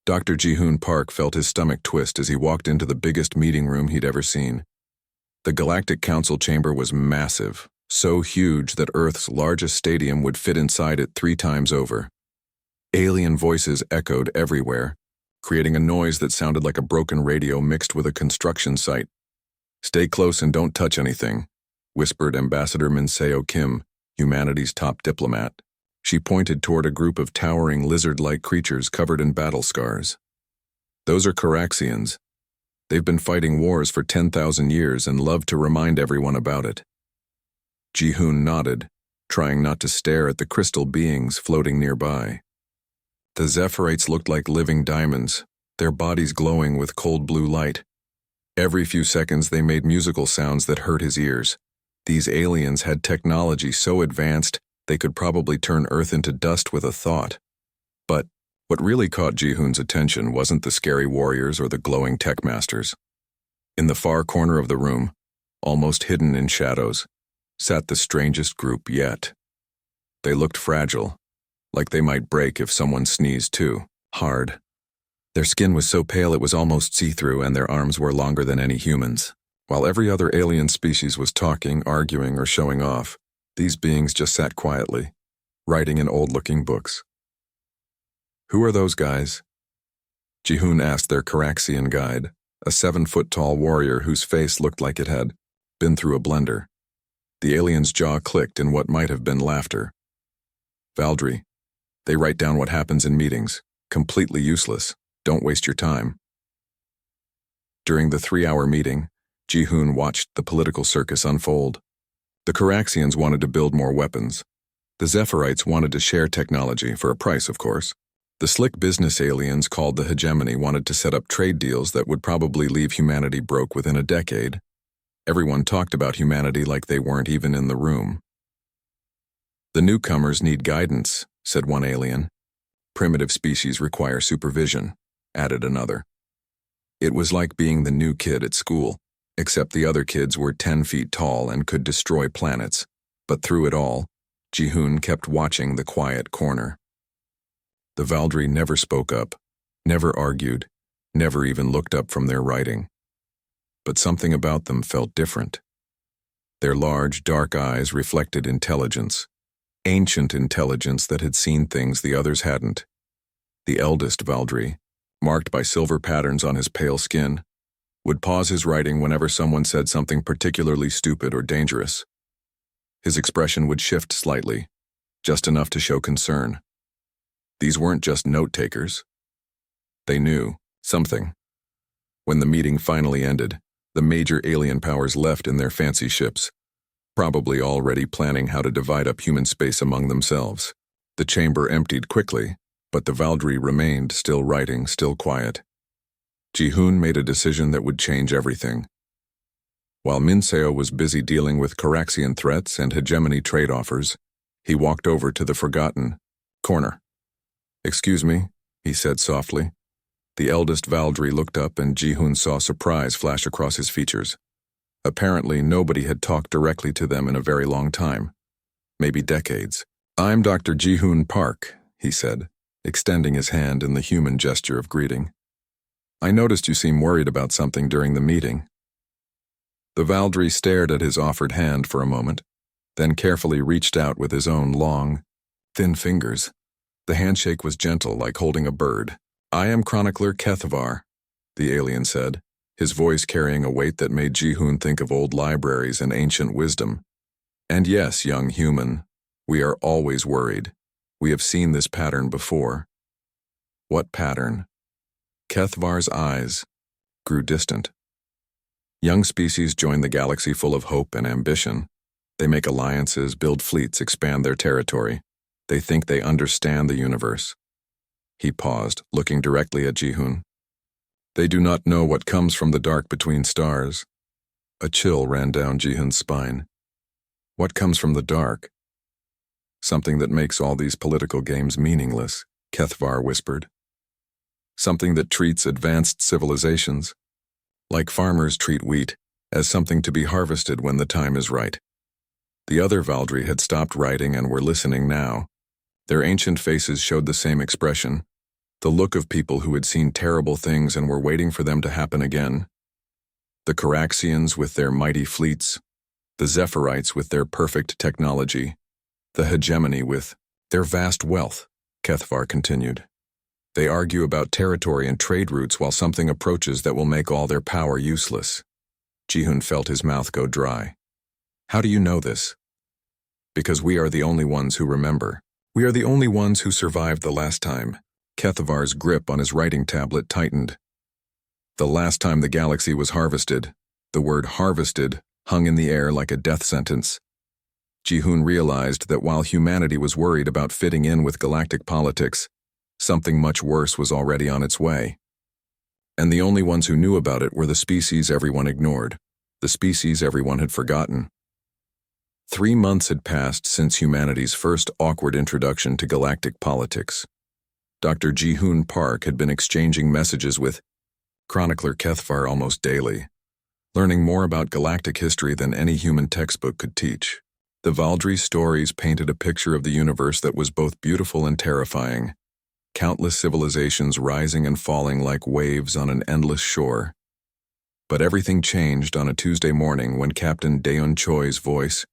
Dr. Ji-hoon Park felt his stomach twist as he walked into the biggest meeting room he'd ever seen. The Galactic Council chamber was massive, so huge that Earth's largest stadium would fit inside it 3 times over. Alien voices echoed everywhere, creating a noise that sounded like a broken radio mixed with a construction site. "Stay close and don't touch anything," whispered Ambassador Minseo Kim, humanity's top diplomat. She pointed toward a group of towering lizard-like creatures covered in battle scars. "Those are Caraxians. They've been fighting wars for 10,000 years and love to remind everyone about it." Ji-hoon nodded, trying not to stare at the crystal beings floating nearby. The Zephyrite looked like living diamonds, their bodies glowing with cold blue light. Every few seconds they made musical sounds that hurt his ears. These aliens had technology so advanced they could probably turn Earth into dust with a thought. But what really caught Ji-hoon's attention wasn't the scary warriors or the glowing tech masters. In the far corner of the room, almost hidden in shadows, sat the strangest group yet. They looked fragile, like they might break if someone sneezed too hard. Their skin was so pale it was almost see-through, and their arms were longer than any humans. While every other alien species was talking, arguing, or showing off, these beings just sat quietly, writing in old-looking books. "Who are those guys?" Ji-hoon asked their Caraxian guide, a 7-foot-tall warrior whose face looked like it had been through a blender. The alien's jaw clicked in what might have been laughter. "Valdry. They write down what happens in meetings. Completely useless. Don't waste your time." During the 3-hour meeting, Ji-hoon watched the political circus unfold. The Caraxians wanted to build more weapons. The Zephyrite wanted to share technology, for a price, of course. The slick business aliens called the Hegemony wanted to set up trade deals that would probably leave humanity broke within a decade. Everyone talked about humanity like they weren't even in the room. "The newcomers need guidance," said one alien. "Primitive species require supervision," added another. It was like being the new kid at school, except the other kids were 10 feet tall and could destroy planets. But through it all, Ji-hoon kept watching the quiet corner. The Valdry never spoke up, never argued, never even looked up from their writing. But something about them felt different. Their large, dark eyes reflected intelligence, ancient intelligence that had seen things the others hadn't. The eldest Valdry, marked by silver patterns on his pale skin, would pause his writing whenever someone said something particularly stupid or dangerous. His expression would shift slightly, just enough to show concern. These weren't just note-takers. They knew something. When the meeting finally ended, the major alien powers left in their fancy ships, probably already planning how to divide up human space among themselves. The chamber emptied quickly, but the Valdry remained, still writing, still quiet. Ji-hoon made a decision that would change everything. While Minseo was busy dealing with Caraxian threats and hegemony trade offers, he walked over to the forgotten corner. "Excuse me," he said softly. The eldest Valdry looked up, and Ji-hoon saw surprise flash across his features. Apparently, nobody had talked directly to them in a very long time, maybe decades. "I'm Dr. Ji-hoon Park," he said, extending his hand in the human gesture of greeting. "I noticed you seemed worried about something during the meeting." The Valdry stared at his offered hand for a moment, then carefully reached out with his own long, thin fingers. The handshake was gentle, like holding a bird. "I am Chronicler Kethvar," the alien said, his voice carrying a weight that made Ji-hoon think of old libraries and ancient wisdom. "And yes, young human, we are always worried. We have seen this pattern before." "What pattern?" Kethvar's eyes grew distant. "Young species join the galaxy full of hope and ambition. They make alliances, build fleets, expand their territory. They think they understand the universe." He paused, looking directly at Ji-hoon. "They do not know what comes from the dark between stars." A chill ran down Ji-hoon's spine. "What comes from the dark?" "Something that makes all these political games meaningless," Kethvar whispered. "Something that treats advanced civilizations, like farmers treat wheat, as something to be harvested when the time is right." The other Valdry had stopped writing and were listening now. Their ancient faces showed the same expression, The look of people who had seen terrible things and were waiting for them to happen again. The Caraxians with their mighty fleets, the Zephyrite with their perfect technology, the Hegemony with their vast wealth, Kethvar continued. They argue about territory and trade routes while something approaches that will make all their power useless. Ji-hoon felt his mouth go dry. How do you know this? Because we are the only ones who remember. We are the only ones who survived the last time. Kethvar's grip on his writing tablet tightened. The last time the galaxy was harvested, the word harvested hung in the air like a death sentence. Ji-hoon realized that while humanity was worried about fitting in with galactic politics, something much worse was already on its way. And the only ones who knew about it were the species everyone ignored, the species everyone had forgotten. 3 months had passed since humanity's first awkward introduction to galactic politics. Dr. Ji-hoon Park had been exchanging messages with chronicler Kethvar almost daily, learning more about galactic history than any human textbook could teach. The Valdry stories painted a picture of the universe that was both beautiful and terrifying, countless civilizations rising and falling like waves on an endless shore. But everything changed on a Tuesday morning when Captain Daeun Choi's voice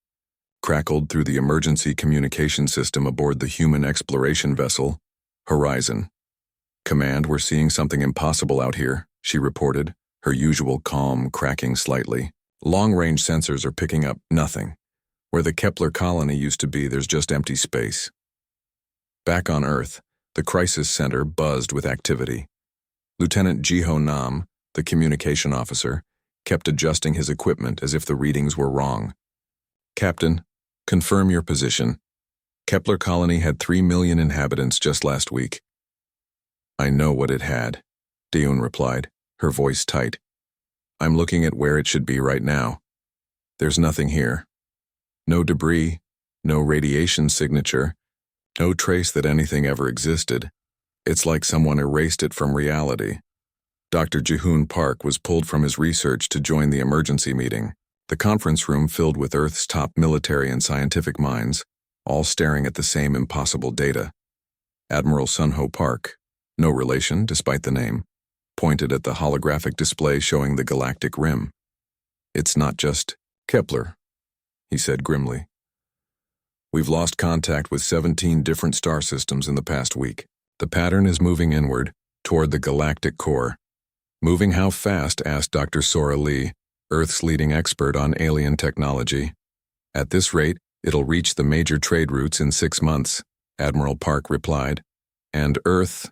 crackled through the emergency communication system aboard the human exploration vessel, Horizon. "Command, we're seeing something impossible out here," she reported, her usual calm cracking slightly. "Long-range sensors are picking up nothing. Where the Kepler colony used to be, there's just empty space." Back on Earth, the crisis center buzzed with activity. Lieutenant Jiho Nam, the communication officer, kept adjusting his equipment as if the readings were wrong. "Captain, confirm your position. Kepler colony had 3 million inhabitants just last week." "I know what it had," Daeun replied, her voice tight. "I'm looking at where it should be right now. There's nothing here. No debris, no radiation signature, no trace that anything ever existed. It's like someone erased it from reality." Dr. Ji-hoon Park was pulled from his research to join the emergency meeting, the conference room filled with Earth's top military and scientific minds, all staring at the same impossible data. Admiral Sunho Park, no relation despite the name, pointed at the holographic display showing the galactic rim. "It's not just Kepler," he said grimly. "We've lost contact with 17 different star systems in the past week. The pattern is moving inward, toward the galactic core." "Moving how fast?" asked Dr. Sora Lee, Earth's leading expert on alien technology. "At this rate, it'll reach the major trade routes in 6 months, Admiral Park replied. "And Earth?"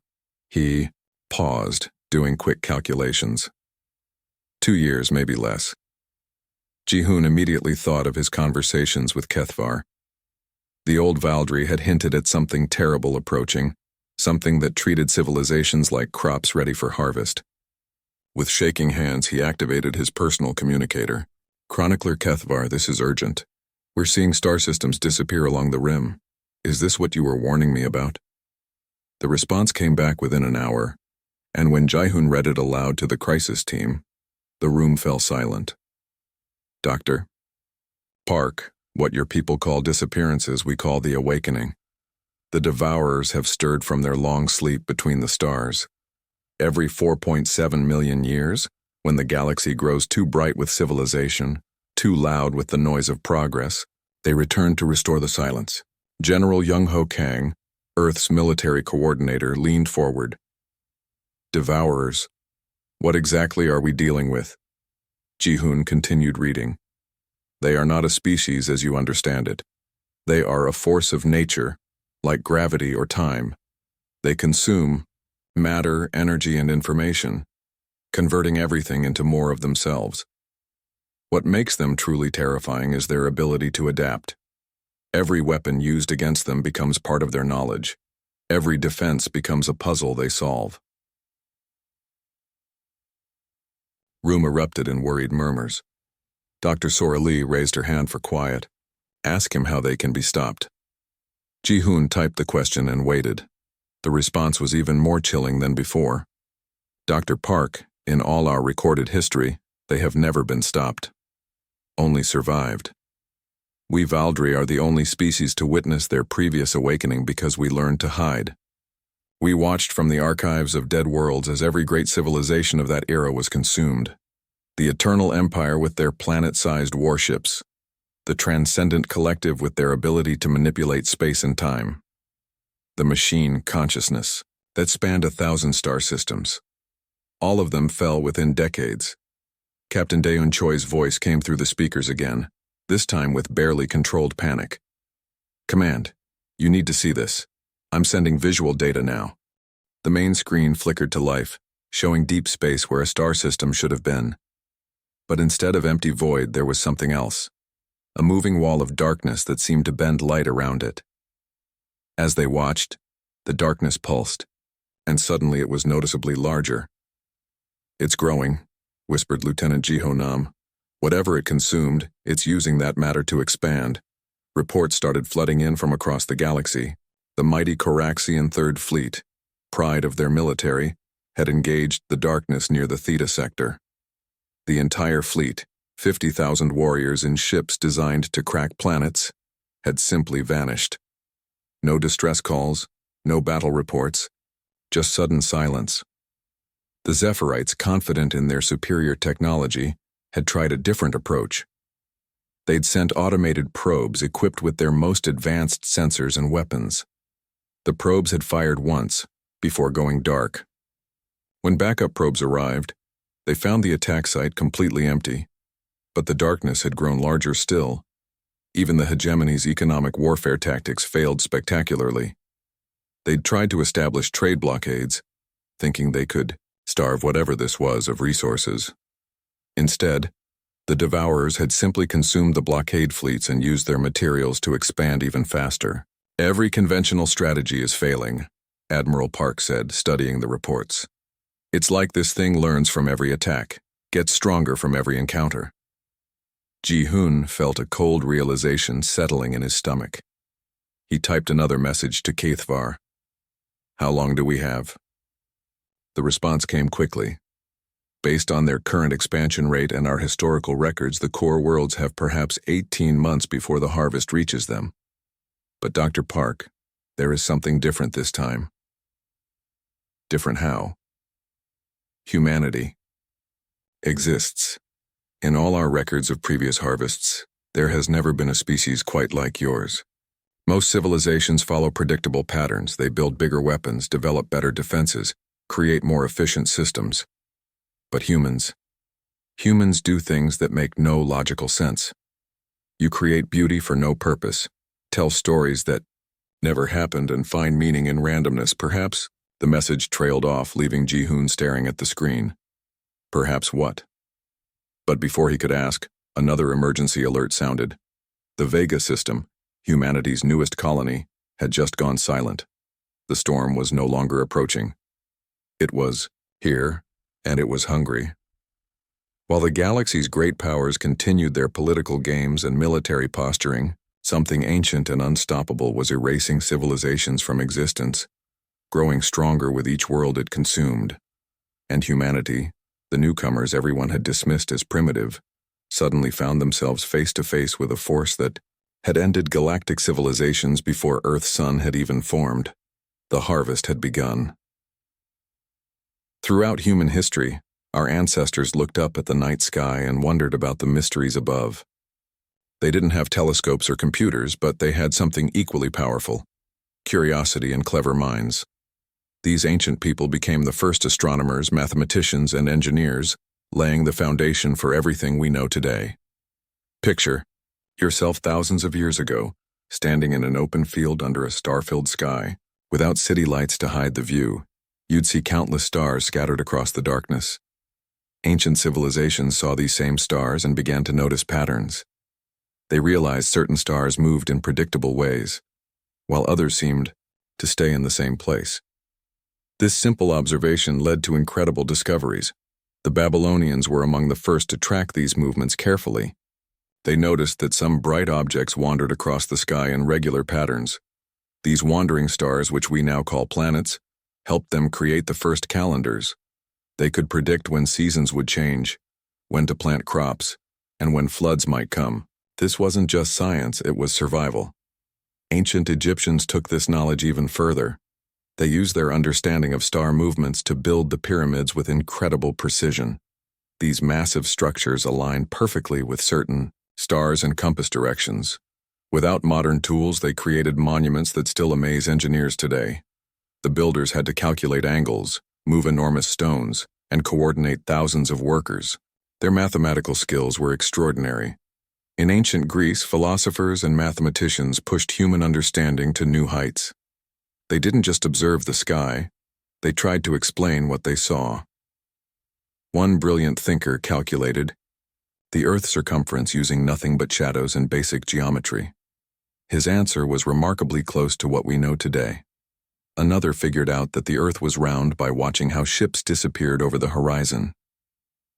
He paused, doing quick calculations. 2 years, maybe less. Ji-hoon immediately thought of his conversations with Kethvar. The old Valdry had hinted at something terrible approaching, something that treated civilizations like crops ready for harvest. With shaking hands, he activated his personal communicator. "Chronicler Kethvar, this is urgent. We're seeing star systems disappear along the rim. Is this what you were warning me about?" The response came back within an hour, and when Ji-hoon read it aloud to the crisis team, the room fell silent. "Dr. Park, what your people call disappearances, we call the awakening. The devourers have stirred from their long sleep between the stars. Every 4.7 million years, when the galaxy grows too bright with civilization, too loud with the noise of progress, they return to restore the silence." General Young-ho Kang, Earth's military coordinator, leaned forward. "Devourers, what exactly are we dealing with?" Ji-hoon continued reading. "They are not a species as you understand it. They are a force of nature, like gravity or time. They consume matter, energy, and information, converting everything into more of themselves. What makes them truly terrifying is their ability to adapt. Every weapon used against them becomes part of their knowledge. Every defense becomes a puzzle they solve." Room erupted in worried murmurs. Dr. Sora Lee raised her hand for quiet. "Ask him how they can be stopped." Ji-hoon typed the question and waited. The response was even more chilling than before. "Dr. Park, in all our recorded history, they have never been stopped. Only survived. We Valdry are the only species to witness their previous awakening because we learned to hide. We watched from the archives of dead worlds as every great civilization of that era was consumed. The Eternal Empire with their planet-sized warships. The Transcendent Collective with their ability to manipulate space and time. The Machine Consciousness that spanned 1,000 star systems. All of them fell within decades. Captain Daeun Choi's voice came through the speakers again, this time with barely controlled panic. "Command, you need to see this. I'm sending visual data now." The main screen flickered to life, showing deep space where a star system should have been. But instead of empty void, there was something else. A moving wall of darkness that seemed to bend light around it. As they watched, the darkness pulsed, and suddenly it was noticeably larger. "It's growing," whispered Lieutenant Jiho Nam. "Whatever it consumed, it's using that matter to expand." Reports started flooding in from across the galaxy. The mighty Coraxian Third Fleet, pride of their military, had engaged the darkness near the Theta sector. The entire fleet, 50,000 warriors in ships designed to crack planets, had simply vanished. No distress calls, no battle reports, just sudden silence. The Zephyrite, confident in their superior technology, had tried a different approach. They'd sent automated probes equipped with their most advanced sensors and weapons. The probes had fired once, before going dark. When backup probes arrived, they found the attack site completely empty, but the darkness had grown larger still. Even the hegemony's economic warfare tactics failed spectacularly. They'd tried to establish trade blockades, thinking they could starve whatever this was of resources. Instead, the Devourers had simply consumed the blockade fleets and used their materials to expand even faster. "Every conventional strategy is failing," Admiral Park said, studying the reports. "It's like this thing learns from every attack, gets stronger from every encounter." Ji-hoon felt a cold realization settling in his stomach. He typed another message to Kaithvar. "How long do we have?" The response came quickly. "Based on their current expansion rate and our historical records, the core worlds have perhaps 18 months before the harvest reaches them. But Dr. Park, there is something different this time." "Different how?" "Humanity exists. In all our records of previous harvests, there has never been a species quite like yours. Most civilizations follow predictable patterns. They build bigger weapons, develop better defenses, create more efficient systems. But humans do things that make no logical sense. You create beauty for no purpose, tell stories that never happened, and find meaning in randomness. Perhaps." The message trailed off, leaving Ji-hoon staring at the screen. Perhaps what? But before he could ask, another emergency alert sounded. The Vega system, humanity's newest colony, had just gone silent. The storm was no longer approaching. It was here, and it was hungry. While the galaxy's great powers continued their political games and military posturing, something ancient and unstoppable was erasing civilizations from existence, growing stronger with each world it consumed. And humanity, the newcomers everyone had dismissed as primitive, suddenly found themselves face to face with a force that had ended galactic civilizations before Earth-Sun had even formed. The harvest had begun. Throughout human history, our ancestors looked up at the night sky and wondered about the mysteries above. They didn't have telescopes or computers, but they had something equally powerful: curiosity and clever minds. These ancient people became the first astronomers, mathematicians, and engineers, laying the foundation for everything we know today. Picture yourself thousands of years ago, standing in an open field under a star-filled sky. Without city lights to hide the view, you'd see countless stars scattered across the darkness. Ancient civilizations saw these same stars and began to notice patterns. They realized certain stars moved in predictable ways, while others seemed to stay in the same place. This simple observation led to incredible discoveries. The Babylonians were among the first to track these movements carefully. They noticed that some bright objects wandered across the sky in regular patterns. These wandering stars, which we now call planets, helped them create the first calendars. They could predict when seasons would change, when to plant crops, and when floods might come. This wasn't just science, it was survival. Ancient Egyptians took this knowledge even further. They used their understanding of star movements to build the pyramids with incredible precision. These massive structures align perfectly with certain stars and compass directions. Without modern tools, they created monuments that still amaze engineers today. The builders had to calculate angles, move enormous stones, and coordinate thousands of workers. Their mathematical skills were extraordinary. In ancient Greece, philosophers and mathematicians pushed human understanding to new heights. They didn't just observe the sky, they tried to explain what they saw. One brilliant thinker calculated the Earth's circumference using nothing but shadows and basic geometry. His answer was remarkably close to what we know today. Another figured out that the Earth was round by watching how ships disappeared over the horizon.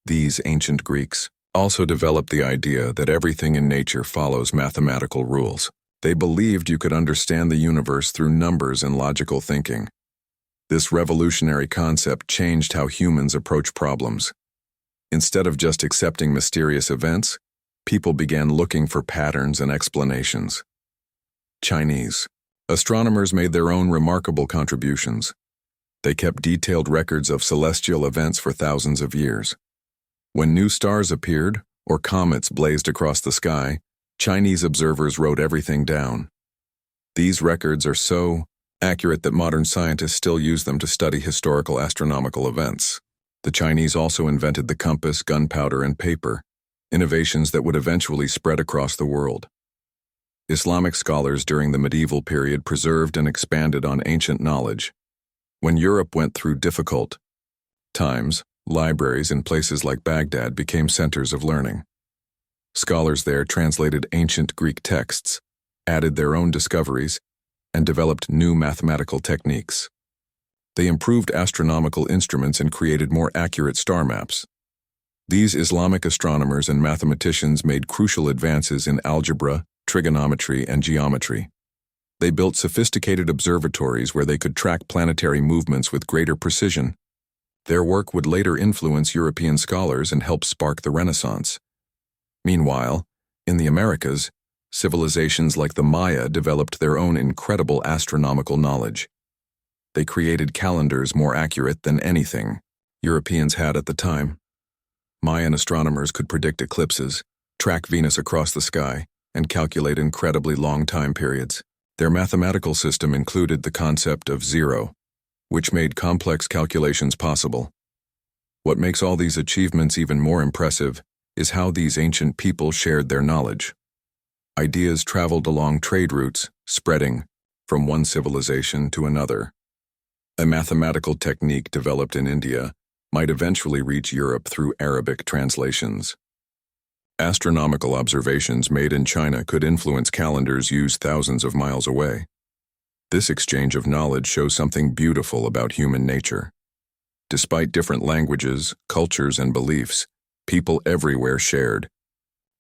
These ancient Greeks also developed the idea that everything in nature follows mathematical rules. They believed you could understand the universe through numbers and logical thinking. This revolutionary concept changed how humans approach problems. Instead of just accepting mysterious events, people began looking for patterns and explanations. Chinese astronomers made their own remarkable contributions. They kept detailed records of celestial events for thousands of years. When new stars appeared or comets blazed across the sky, Chinese observers wrote everything down. These records are so accurate that modern scientists still use them to study historical astronomical events. The Chinese also invented the compass, gunpowder, and paper, innovations that would eventually spread across the world. Islamic scholars during the medieval period preserved and expanded on ancient knowledge. When Europe went through difficult times, libraries in places like Baghdad became centers of learning. Scholars there translated ancient Greek texts, added their own discoveries, and developed new mathematical techniques. They improved astronomical instruments and created more accurate star maps. These Islamic astronomers and mathematicians made crucial advances in algebra, trigonometry, and geometry. They built sophisticated observatories where they could track planetary movements with greater precision. Their work would later influence European scholars and help spark the Renaissance. Meanwhile, in the Americas, civilizations like the Maya developed their own incredible astronomical knowledge. They created calendars more accurate than anything Europeans had at the time. Mayan astronomers could predict eclipses, track Venus across the sky, and calculate incredibly long time periods. Their mathematical system included the concept of zero, which made complex calculations possible. What makes all these achievements even more impressive is how these ancient people shared their knowledge. Ideas traveled along trade routes, spreading from one civilization to another. A mathematical technique developed in India might eventually reach Europe through Arabic translations. Astronomical observations made in China could influence calendars used thousands of miles away. This exchange of knowledge shows something beautiful about human nature. Despite different languages, cultures, and beliefs, people everywhere shared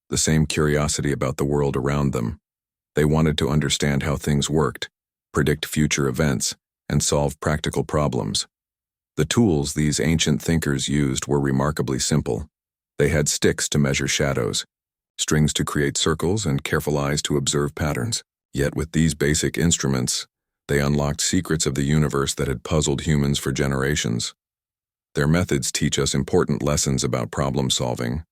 the same curiosity about the world around them. They wanted to understand how things worked, predict future events, and solve practical problems. The tools these ancient thinkers used were remarkably simple. They had sticks to measure shadows, strings to create circles, and careful eyes to observe patterns. Yet with these basic instruments, they unlocked secrets of the universe that had puzzled humans for generations. Their methods teach us important lessons about problem solving.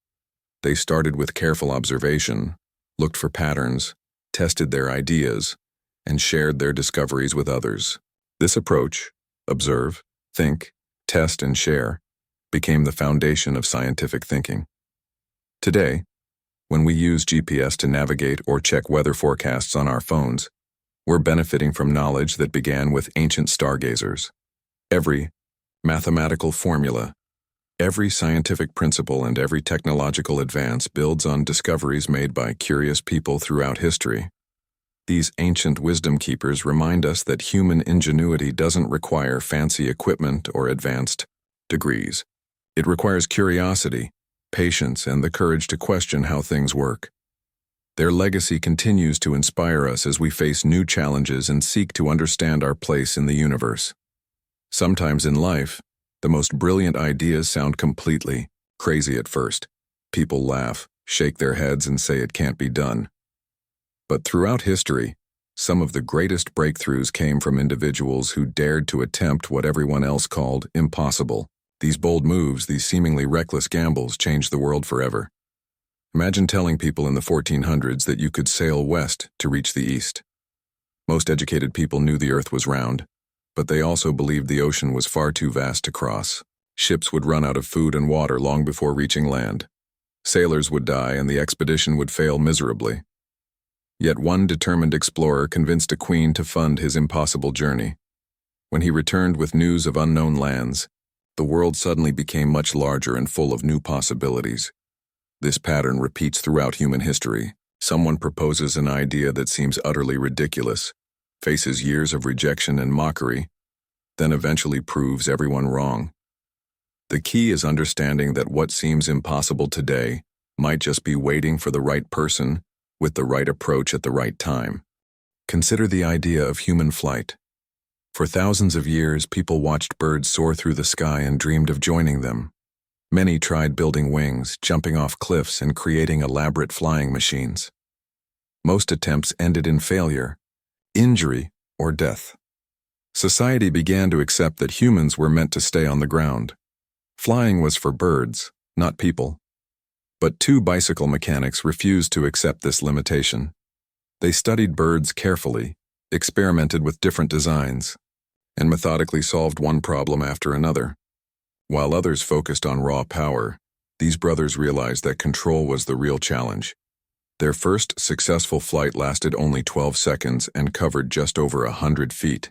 They started with careful observation, looked for patterns, tested their ideas, and shared their discoveries with others. This approach, observe, think, test, and share, became the foundation of scientific thinking. Today, when we use GPS to navigate or check weather forecasts on our phones, we're benefiting from knowledge that began with ancient stargazers. Every mathematical formula, every scientific principle, and every technological advance builds on discoveries made by curious people throughout history. These ancient wisdom keepers remind us that human ingenuity doesn't require fancy equipment or advanced degrees. It requires curiosity, patience, and the courage to question how things work. Their legacy continues to inspire us as we face new challenges and seek to understand our place in the universe. Sometimes in life, the most brilliant ideas sound completely crazy at first. People laugh, shake their heads, and say it can't be done. But throughout history, Some of the greatest breakthroughs came from individuals who dared to attempt what everyone else called impossible. These bold moves, these seemingly reckless gambles, changed the world forever. Imagine telling people in the 1400s that you could sail west to reach the east. Most educated people knew the earth was round, but they also believed the ocean was far too vast to cross. Ships would run out of food and water long before reaching land. Sailors would die and the expedition would fail miserably. Yet one determined explorer convinced a queen to fund his impossible journey. When he returned with news of unknown lands, the world suddenly became much larger and full of new possibilities. This pattern repeats throughout human history. Someone proposes an idea that seems utterly ridiculous, faces years of rejection and mockery, then eventually proves everyone wrong. The key is understanding that what seems impossible today might just be waiting for the right person with the right approach at the right time. Consider the idea of human flight. For thousands of years, people watched birds soar through the sky and dreamed of joining them. Many tried building wings, jumping off cliffs, and creating elaborate flying machines. Most attempts ended in failure, injury, or death. Society began to accept that humans were meant to stay on the ground. Flying was for birds, not people. But two bicycle mechanics refused to accept this limitation. They studied birds carefully, experimented with different designs, and methodically solved one problem after another. While others focused on raw power, these brothers realized that control was the real challenge. Their first successful flight lasted only 12 seconds and covered just over 100 feet.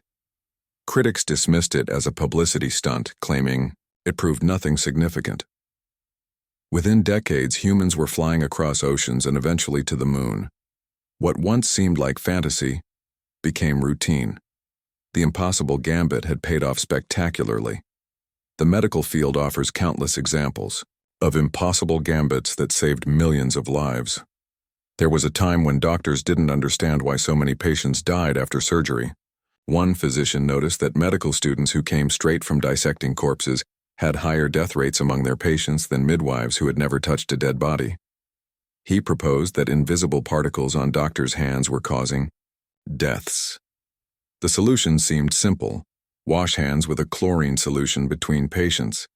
Critics dismissed it as a publicity stunt, claiming it proved nothing significant. Within decades, humans were flying across oceans and eventually to the moon. What once seemed like fantasy became routine. The impossible gambit had paid off spectacularly. The medical field offers countless examples of impossible gambits that saved millions of lives. There was a time when doctors didn't understand why so many patients died after surgery. One physician noticed that medical students who came straight from dissecting corpses had higher death rates among their patients than midwives who had never touched a dead body. He proposed that invisible particles on doctors' hands were causing deaths. The solution seemed simple: wash hands with a chlorine solution between patients.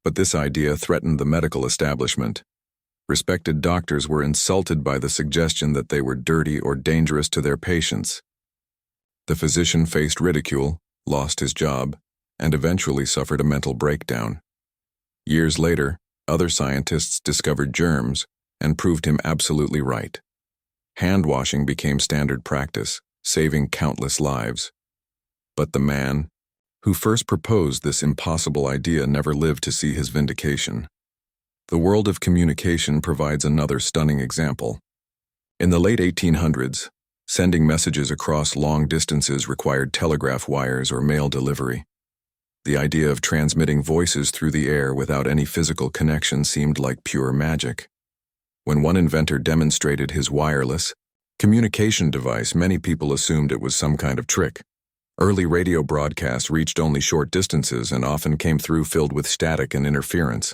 But this idea threatened the medical establishment. Respected doctors were insulted by the suggestion that they were dirty or dangerous to their patients. The physician faced ridicule, lost his job, and eventually suffered a mental breakdown. Years later, other scientists discovered germs and proved him absolutely right. Hand washing became standard practice, saving countless lives. But the man who first proposed this impossible idea never lived to see his vindication. The world of communication provides another stunning example. In the late 1800s, sending messages across long distances required telegraph wires or mail delivery. The idea of transmitting voices through the air without any physical connection seemed like pure magic. When one inventor demonstrated his wireless communication device, many people assumed it was some kind of trick. Early radio broadcasts reached only short distances and often came through filled with static and interference.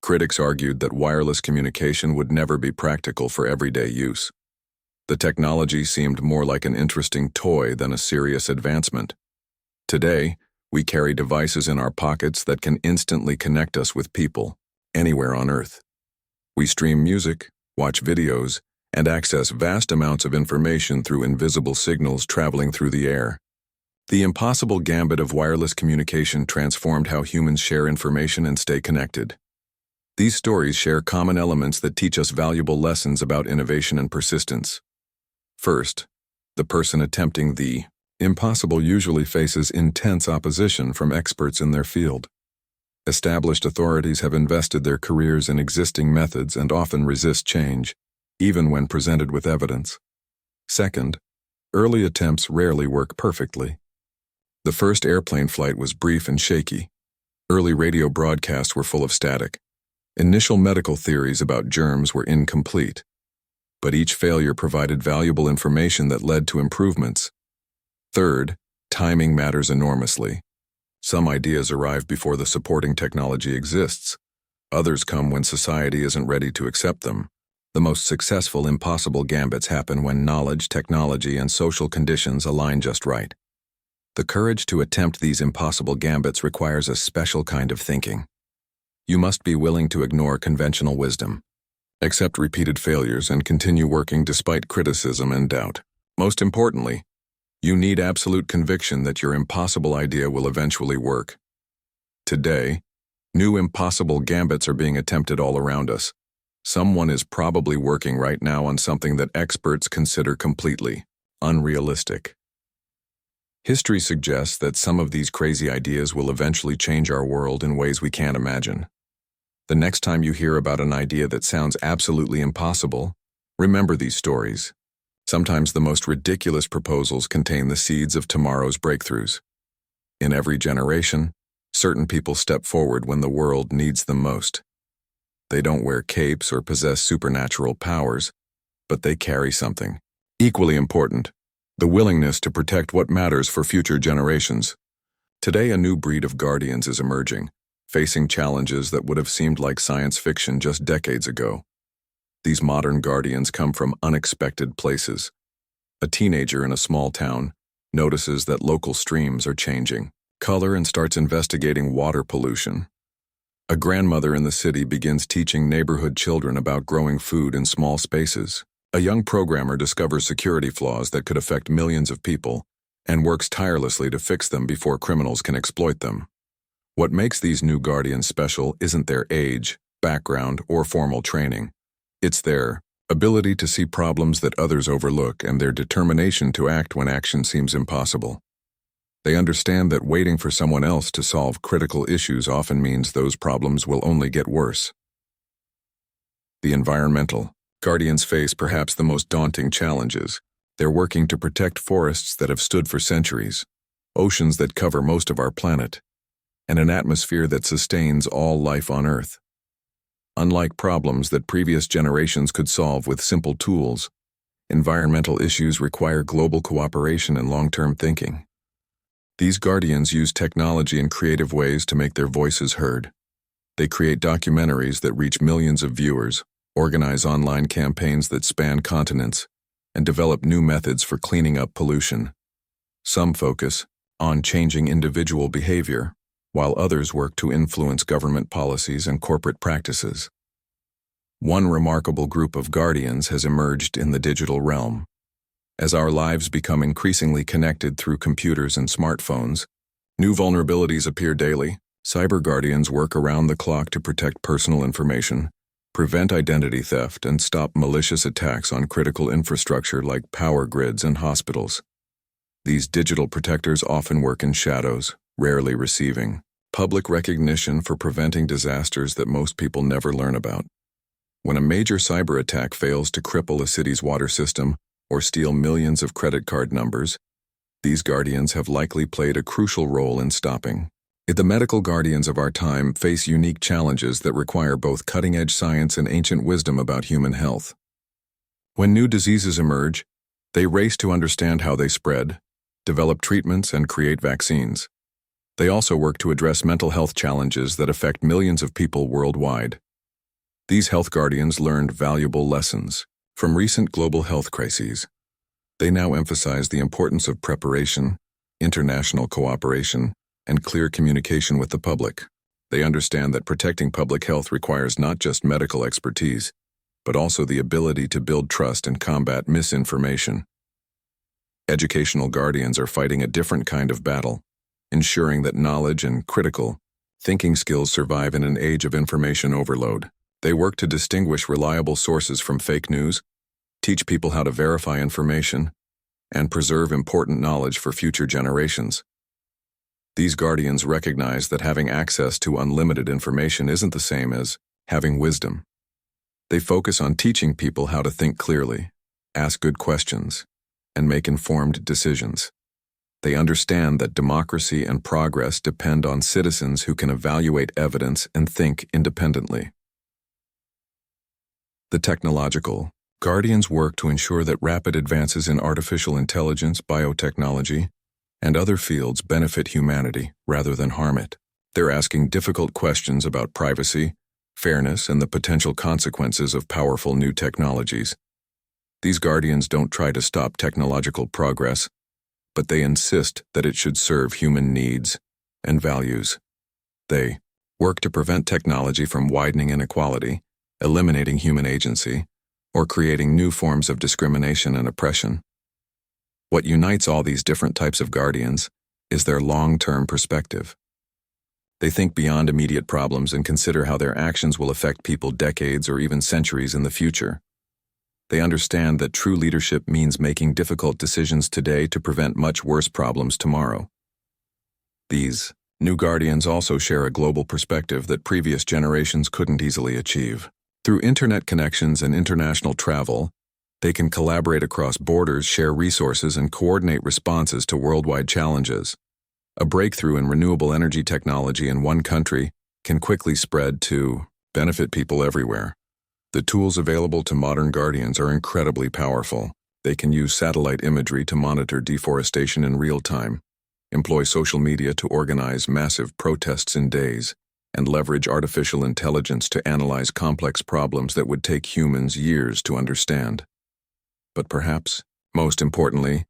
Critics argued that wireless communication would never be practical for everyday use. The technology seemed more like an interesting toy than a serious advancement. Today, we carry devices in our pockets that can instantly connect us with people, anywhere on Earth. We stream music, watch videos, and access vast amounts of information through invisible signals traveling through the air. The impossible gambit of wireless communication transformed how humans share information and stay connected. These stories share common elements that teach us valuable lessons about innovation and persistence. First, the person attempting the impossible usually faces intense opposition from experts in their field. Established authorities have invested their careers in existing methods and often resist change, even when presented with evidence. Second, early attempts rarely work perfectly. The first airplane flight was brief and shaky. Early radio broadcasts were full of static. Initial medical theories about germs were incomplete. But each failure provided valuable information that led to improvements. Third, timing matters enormously. Some ideas arrive before the supporting technology exists. Others come when society isn't ready to accept them. The most successful impossible gambits happen when knowledge, technology, and social conditions align just right. The courage to attempt these impossible gambits requires a special kind of thinking. You must be willing to ignore conventional wisdom, accept repeated failures, and continue working despite criticism and doubt. Most importantly, you need absolute conviction that your impossible idea will eventually work. Today, new impossible gambits are being attempted all around us. Someone is probably working right now on something that experts consider completely unrealistic. History suggests that some of these crazy ideas will eventually change our world in ways we can't imagine. The next time you hear about an idea that sounds absolutely impossible, remember these stories. Sometimes the most ridiculous proposals contain the seeds of tomorrow's breakthroughs. In every generation, certain people step forward when the world needs them most. They don't wear capes or possess supernatural powers, but they carry something. Equally important, the willingness to protect what matters for future generations. Today, a new breed of guardians is emerging, facing challenges that would have seemed like science fiction just decades ago. These modern guardians come from unexpected places. A teenager in a small town notices that local streams are changing color and starts investigating water pollution. A grandmother in the city begins teaching neighborhood children about growing food in small spaces. A young programmer discovers security flaws that could affect millions of people and works tirelessly to fix them before criminals can exploit them. What makes these new guardians special isn't their age, background, or formal training. It's their ability to see problems that others overlook and their determination to act when action seems impossible. They understand that waiting for someone else to solve critical issues often means those problems will only get worse. The environmental guardians face perhaps the most daunting challenges. They're working to protect forests that have stood for centuries, oceans that cover most of our planet, and an atmosphere that sustains all life on Earth. Unlike problems that previous generations could solve with simple tools, environmental issues require global cooperation and long-term thinking. These guardians use technology in creative ways to make their voices heard. They create documentaries that reach millions of viewers, organize online campaigns that span continents, and develop new methods for cleaning up pollution. Some focus on changing individual behavior, while others work to influence government policies and corporate practices. One remarkable group of guardians has emerged in the digital realm. As our lives become increasingly connected through computers and smartphones, new vulnerabilities appear daily. Cyber guardians work around the clock to protect personal information, prevent identity theft, and stop malicious attacks on critical infrastructure like power grids and hospitals. These digital protectors often work in shadows, rarely receiving public recognition for preventing disasters that most people never learn about. When a major cyber attack fails to cripple a city's water system or steal millions of credit card numbers, these guardians have likely played a crucial role in stopping. The medical guardians of our time face unique challenges that require both cutting-edge science and ancient wisdom about human health. When new diseases emerge, they race to understand how they spread, develop treatments, and create vaccines. They also work to address mental health challenges that affect millions of people worldwide. These health guardians learned valuable lessons from recent global health crises. They now emphasize the importance of preparation, international cooperation, and clear communication with the public. They understand that protecting public health requires not just medical expertise, but also the ability to build trust and combat misinformation. Educational guardians are fighting a different kind of battle, ensuring that knowledge and critical thinking skills survive in an age of information overload. They work to distinguish reliable sources from fake news, teach people how to verify information, and preserve important knowledge for future generations. These guardians recognize that having access to unlimited information isn't the same as having wisdom. They focus on teaching people how to think clearly, ask good questions, and make informed decisions. They understand that democracy and progress depend on citizens who can evaluate evidence and think independently. The technological guardians work to ensure that rapid advances in artificial intelligence, biotechnology, and other fields benefit humanity rather than harm it. They're asking difficult questions about privacy, fairness, and the potential consequences of powerful new technologies. These guardians don't try to stop technological progress, but they insist that it should serve human needs and values. They work to prevent technology from widening inequality, eliminating human agency, or creating new forms of discrimination and oppression. What unites all these different types of guardians is their long-term perspective. They think beyond immediate problems and consider how their actions will affect people decades or even centuries in the future. They understand that true leadership means making difficult decisions today to prevent much worse problems tomorrow. These new guardians also share a global perspective that previous generations couldn't easily achieve. Through internet connections and international travel, they can collaborate across borders, share resources, and coordinate responses to worldwide challenges. A breakthrough in renewable energy technology in one country can quickly spread to benefit people everywhere. The tools available to modern guardians are incredibly powerful. They can use satellite imagery to monitor deforestation in real time, employ social media to organize massive protests in days, and leverage artificial intelligence to analyze complex problems that would take humans years to understand. But perhaps, most importantly,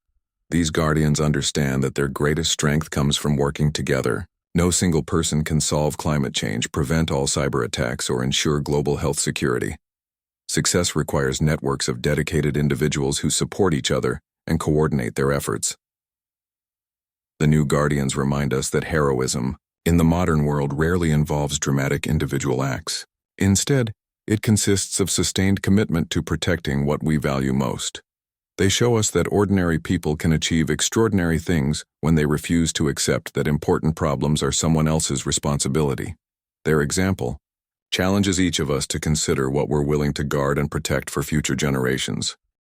these guardians understand that their greatest strength comes from working together. No single person can solve climate change, prevent all cyber attacks, or ensure global health security. Success requires networks of dedicated individuals who support each other and coordinate their efforts. The new guardians remind us that heroism, in the modern world, rarely involves dramatic individual acts. Instead, it consists of sustained commitment to protecting what we value most. They show us that ordinary people can achieve extraordinary things when they refuse to accept that important problems are someone else's responsibility. Their example challenges each of us to consider what we're willing to guard and protect for future generations.